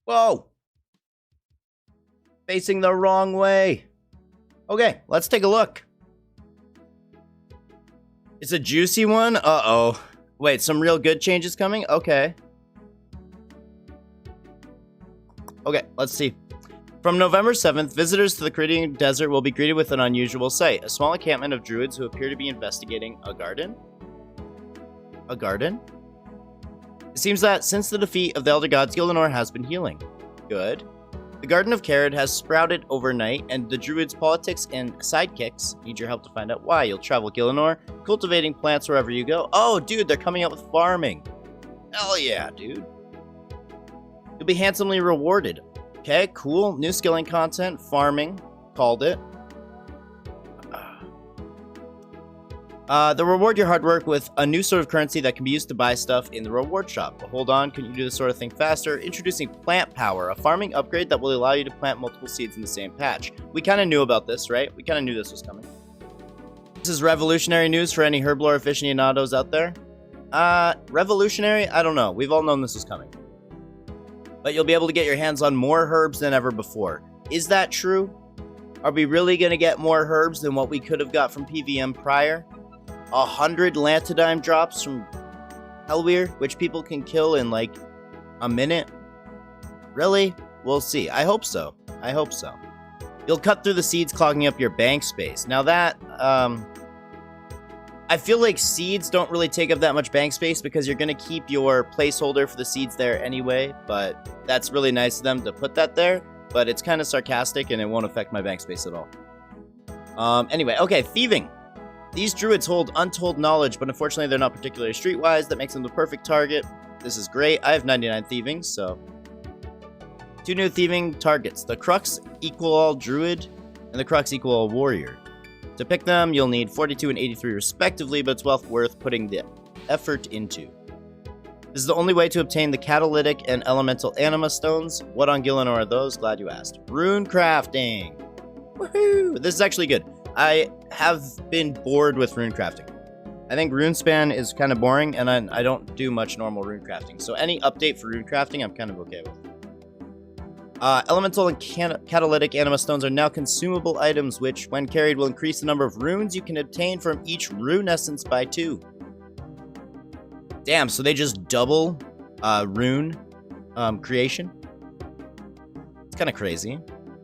Whoa! Facing the wrong way. Okay, let's take a look. It's a juicy one? Uh-oh. Wait, some real good changes coming? Okay. Okay, let's see. From November 7th, visitors to the Caridian Desert will be greeted with an unusual sight. A small encampment of druids who appear to be investigating a garden? A garden? It seems that since the defeat of the Elder Gods, Gielinor has been healing. Good. The Garden of Carid has sprouted overnight, and the druids' politics and sidekicks need your help to find out why. You'll travel Gielinor, cultivating plants wherever you go. Oh, dude, they're coming out with farming. Hell yeah, dude. You'll be handsomely rewarded. Okay, cool. New skilling content, farming, called it. They'll reward your hard work with a new sort of currency that can be used to buy stuff in the reward shop. But hold on, couldn't you do this sort of thing faster? Introducing Plant Power, a farming upgrade that will allow you to plant multiple seeds in the same patch. We kind of knew about this, right? We kind of knew this was coming. This is revolutionary news for any Herblore aficionados out there. Revolutionary? I don't know. We've all known this was coming. But you'll be able to get your hands on more herbs than ever before. Is that true? Are we really going to get more herbs than what we could have got from PVM prior? 100 Lantidime drops from Helweir, which people can kill in like a minute? Really? We'll see. I hope so. I hope so. You'll cut through the seeds clogging up your bank space. Now that, I feel like seeds don't really take up that much bank space because you're going to keep your placeholder for the seeds there anyway, but that's really nice of them to put that there, but it's kind of sarcastic and it won't affect my bank space at all. Anyway, okay, Thieving. These druids hold untold knowledge, but unfortunately they're not particularly streetwise. That makes them the perfect target. This is great. I have 99 Thieving, so... 2 new Thieving targets. The Crux equal all druid, and the Crux equal all warrior. To pick them, you'll need 42 and 83 respectively, but it's well worth putting the effort into. This is the only way to obtain the catalytic and elemental anima stones. What on Gielinor are those? Glad you asked. Runecrafting! Woohoo! This is actually good. I have been bored with runecrafting. I think runespan is kind of boring, and I don't do much normal runecrafting. So any update for runecrafting, I'm kind of okay with. Elemental and catalytic anima stones are now consumable items, which, when carried, will increase the number of runes you can obtain from each rune essence by 2. Damn, so they just double rune creation? It's kind of crazy.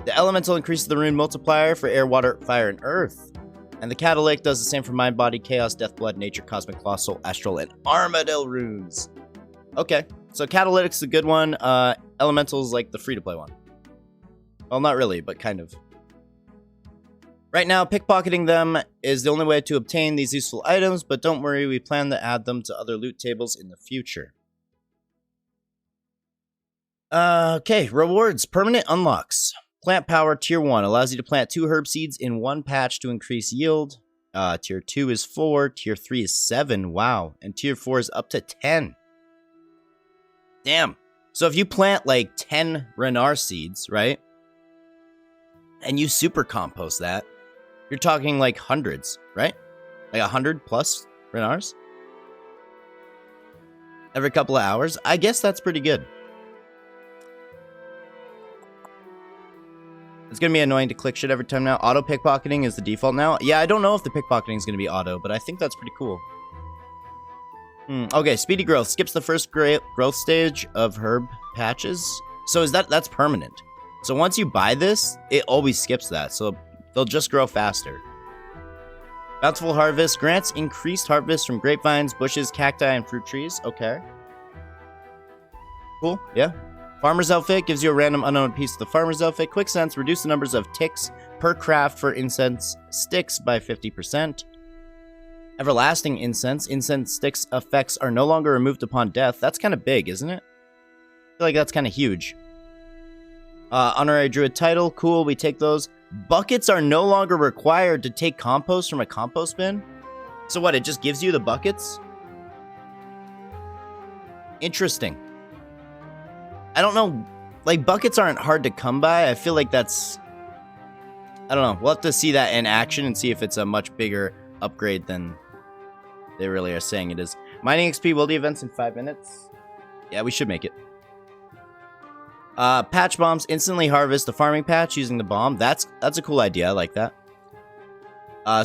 The elemental increases the rune multiplier for air, water, fire, and earth. And the catalytic does the same for mind, body, chaos, death, blood, nature, cosmic, colossal, astral, and armadillo runes. Okay, so catalytic's a good one. Elemental's like the free-to-play one. Well, not really, but kind of. Right now, pickpocketing them is the only way to obtain these useful items, but don't worry, we plan to add them to other loot tables in the future. Okay, rewards. Permanent unlocks. Plant Power Tier 1 allows you to plant 2 herb seeds in one patch to increase yield. Tier 2 is 4, Tier 3 is 7, wow, and Tier 4 is up to 10. Damn. So if you plant like 10 Renar seeds, right? And you super compost that, you're talking like hundreds, right? Like 100 plus Renars? Every couple of hours? I guess that's pretty good. It's going to be annoying to click shit every time now. Auto pickpocketing is the default now. Yeah, I don't know if the pickpocketing is going to be auto, but I think that's pretty cool. Okay, speedy growth. Skips the first growth stage of herb patches. So that's permanent. So once you buy this, it always skips that. So they'll just grow faster. Bountiful harvest. Grants increased harvest from grapevines, bushes, cacti, and fruit trees. Okay. Cool, yeah. Farmer's Outfit gives you a random unknown piece of the Farmer's Outfit. Quick Sense, reduce the numbers of ticks per craft for incense sticks by 50%. Everlasting Incense. Incense sticks effects are no longer removed upon death. That's kind of big, isn't it? I feel like that's kind of huge. Honorary Druid title. Cool, we take those. Buckets are no longer required to take compost from a compost bin. So what, it just gives you the buckets? Interesting. I don't know, like, buckets aren't hard to come by. I feel like that's, I don't know. We'll have to see that in action and see if it's a much bigger upgrade than they really are saying it is. Mining XP will do events in 5 minutes. Yeah, we should make it. Patch bombs instantly harvest the farming patch using the bomb. That's a cool idea. I like that.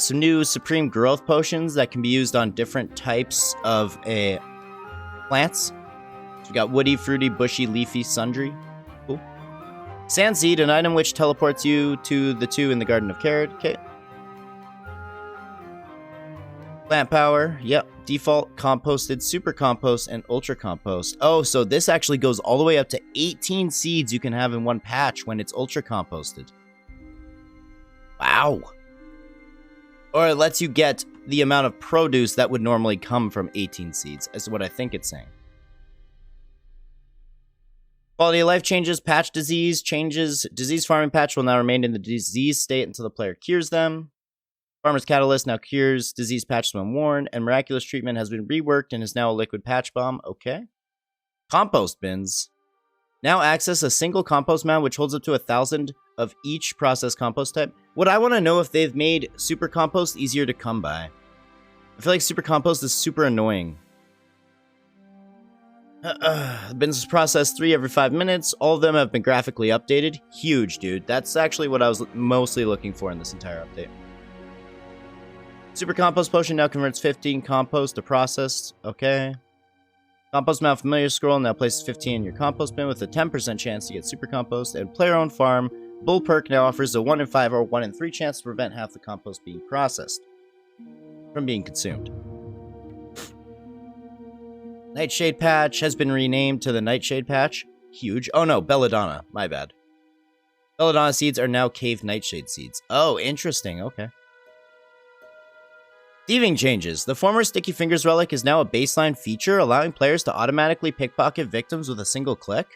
Some new supreme growth potions that can be used on different types of plants. So we got woody, fruity, bushy, leafy, sundry. Cool. Sand seed, an item which teleports you to the 2 in the Garden of Carrot. Okay. Plant power, yep. Default, composted, super compost, and ultra compost. Oh, so this actually goes all the way up to 18 seeds you can have in one patch when it's ultra composted. Wow. Or it lets you get the amount of produce that would normally come from 18 seeds, is what I think it's saying. Quality of life changes, patch disease changes. Disease farming patch will now remain in the disease state until the player cures them. Farmer's Catalyst now cures disease patches when worn, and Miraculous Treatment has been reworked and is now a liquid patch bomb. Okay. Compost bins. Now access a single compost mound which holds up to 1,000 of each processed compost type. What I want to know if they've made super compost easier to come by. I feel like super compost is super annoying. Bins processed 3 every 5 minutes. All of them have been graphically updated. Huge, dude. That's actually what I was mostly looking for in this entire update. Super Compost Potion now converts 15 compost to processed. Okay. Compost Mound Familiar Scroll now places 15 in your compost bin with a 10% chance to get Super Compost. And Player-Owned Farm Bull Perk now offers a 1 in 5 or 1 in 3 chance to prevent half the compost being processed from being consumed. Nightshade Patch has been renamed to the Nightshade Patch. Huge. Oh no, Belladonna. My bad. Belladonna seeds are now Cave Nightshade seeds. Oh, interesting. Okay. Thieving changes. The former Sticky Fingers relic is now a baseline feature, allowing players to automatically pickpocket victims with a single click.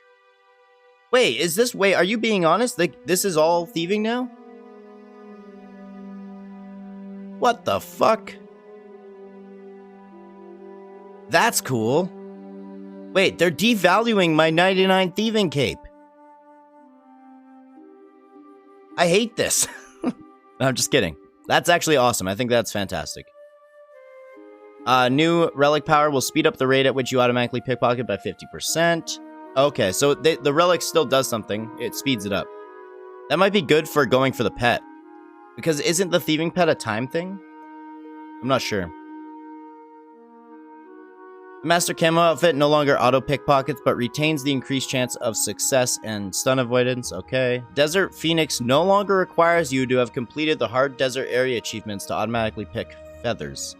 Wait, is this... Wait, are you being honest? Like, this is all thieving now? What the fuck? That's cool. Wait, they're devaluing my 99 thieving cape. I hate this. No, I'm just kidding. That's actually awesome. I think that's fantastic. New relic power will speed up the rate at which you automatically pickpocket by 50%. Okay, so the relic still does something. It speeds it up. That might be good for going for the pet. Because isn't the thieving pet a time thing? I'm not sure. The Master Camo outfit no longer auto pickpockets, but retains the increased chance of success and stun avoidance. Okay. Desert Phoenix no longer requires you to have completed the hard desert area achievements to automatically pick feathers.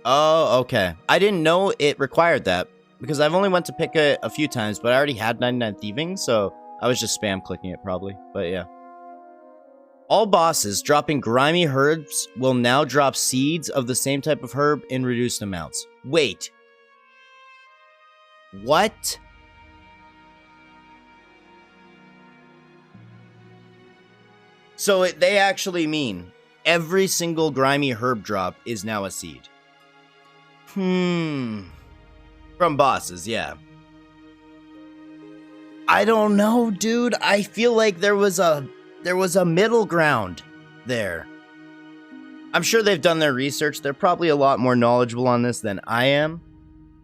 Oh, okay. I didn't know it required that, because I've only went to pick it a few times, but I already had 99 thieving, so I was just spam clicking it probably, but yeah. All bosses dropping grimy herbs will now drop seeds of the same type of herb in reduced amounts. Wait. What? So they actually mean every single grimy herb drop is now a seed. From bosses, yeah. I don't know, dude. I feel like there was a middle ground there. I'm sure they've done their research. They're probably a lot more knowledgeable on this than I am.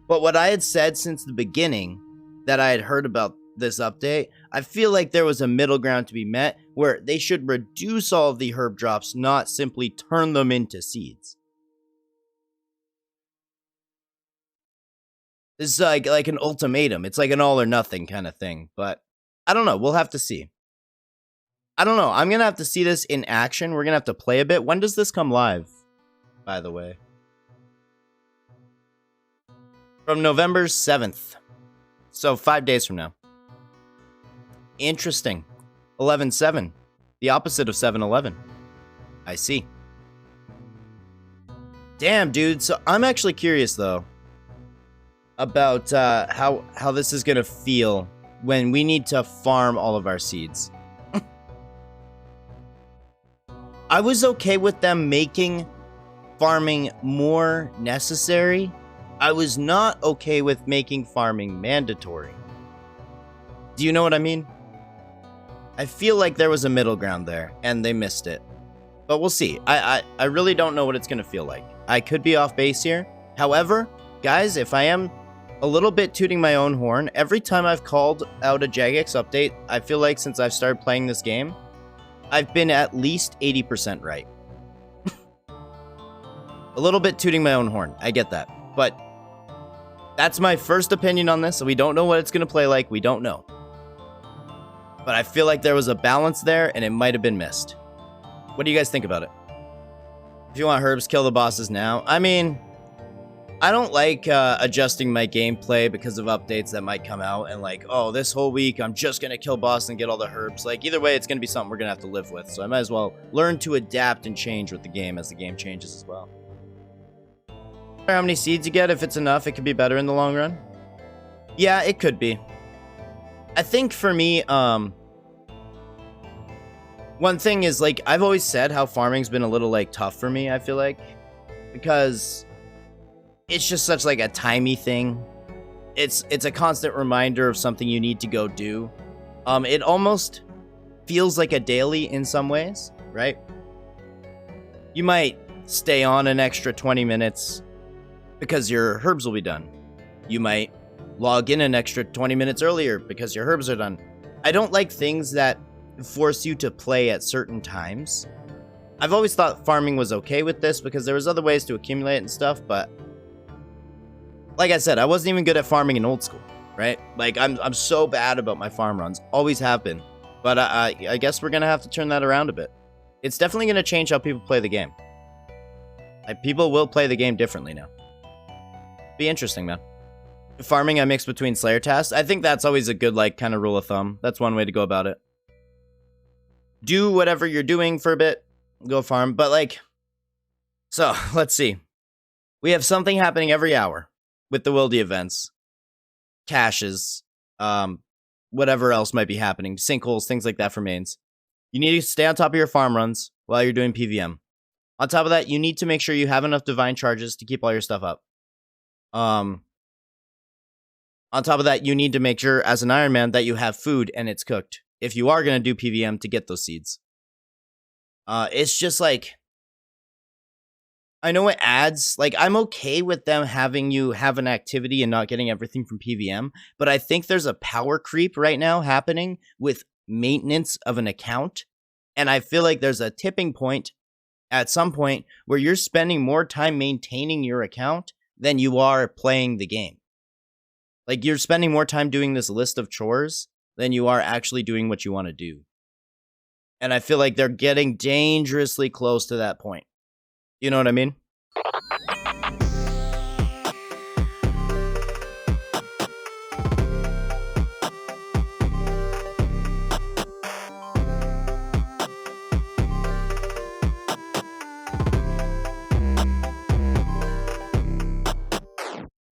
But what I had said since the beginning that I had heard about this update, I feel like there was a middle ground to be met where they should reduce all of the herb drops, not simply turn them into seeds. This is like an ultimatum. It's like an all or nothing kind of thing. But I don't know. We'll have to see. I don't know. I'm going to have to see this in action. We're going to have to play a bit. When does this come live, by the way? From November 7th. So 5 days from now. Interesting. 11/7. The opposite of 7/11. I see. Damn, dude. So I'm actually curious, though, about how this is going to feel when we need to farm all of our seeds. I was okay with them making farming more necessary. I was not okay with making farming mandatory. Do you know what I mean? I feel like there was a middle ground there, and they missed it. But we'll see. I really don't know what it's going to feel like. I could be off base here. However, guys, if I am a little bit tooting my own horn. Every time I've called out a Jagex update, I feel like since I've started playing this game, I've been at least 80% right. A little bit tooting my own horn. I get that. But that's my first opinion on this. So we don't know what it's going to play like. We don't know. But I feel like there was a balance there, and it might have been missed. What do you guys think about it? If you want herbs, kill the bosses now. I mean, I don't like adjusting my gameplay because of updates that might come out and like, oh, this whole week I'm just going to kill boss and get all the herbs. Like, either way, it's going to be something we're going to have to live with. So I might as well learn to adapt and change with the game as the game changes as well. How many seeds you get, if it's enough, it could be better in the long run. Yeah, it could be. I think for me, one thing is, like, I've always said how farming's been a little, like, tough for me, I feel like. Because it's just such, like, a timey thing. It's a constant reminder of something you need to go do. It almost feels like a daily in some ways, right? You might stay on an extra 20 minutes because your herbs will be done. You might log in an extra 20 minutes earlier because your herbs are done. I don't like things that force you to play at certain times. I've always thought farming was okay with this because there was other ways to accumulate and stuff, but like I said, I wasn't even good at farming in old school, right? Like, I'm so bad about my farm runs. Always have been. But I guess we're going to have to turn that around a bit. It's definitely going to change how people play the game. People will play the game differently now. Be interesting, man. Farming I mix between Slayer tasks. I think that's always a good, like, kind of rule of thumb. That's one way to go about it. Do whatever you're doing for a bit. Go farm. But, like, so, let's see. We have something happening every hour with the Wildy events. Caches. Whatever else might be happening. Sinkholes, things like that for mains. You need to stay on top of your farm runs while you're doing PVM. On top of that, you need to make sure you have enough divine charges to keep all your stuff up. On top of that, you need to make sure, as an Iron Man, that you have food and it's cooked. If you are going to do PVM to get those seeds. It's just like, I know it adds, like, I'm okay with them having you have an activity and not getting everything from PVM, but I think there's a power creep right now happening with maintenance of an account. And I feel like there's a tipping point at some point where you're spending more time maintaining your account than you are playing the game. Like, you're spending more time doing this list of chores than you are actually doing what you want to do. And I feel like they're getting dangerously close to that point. You know what I mean?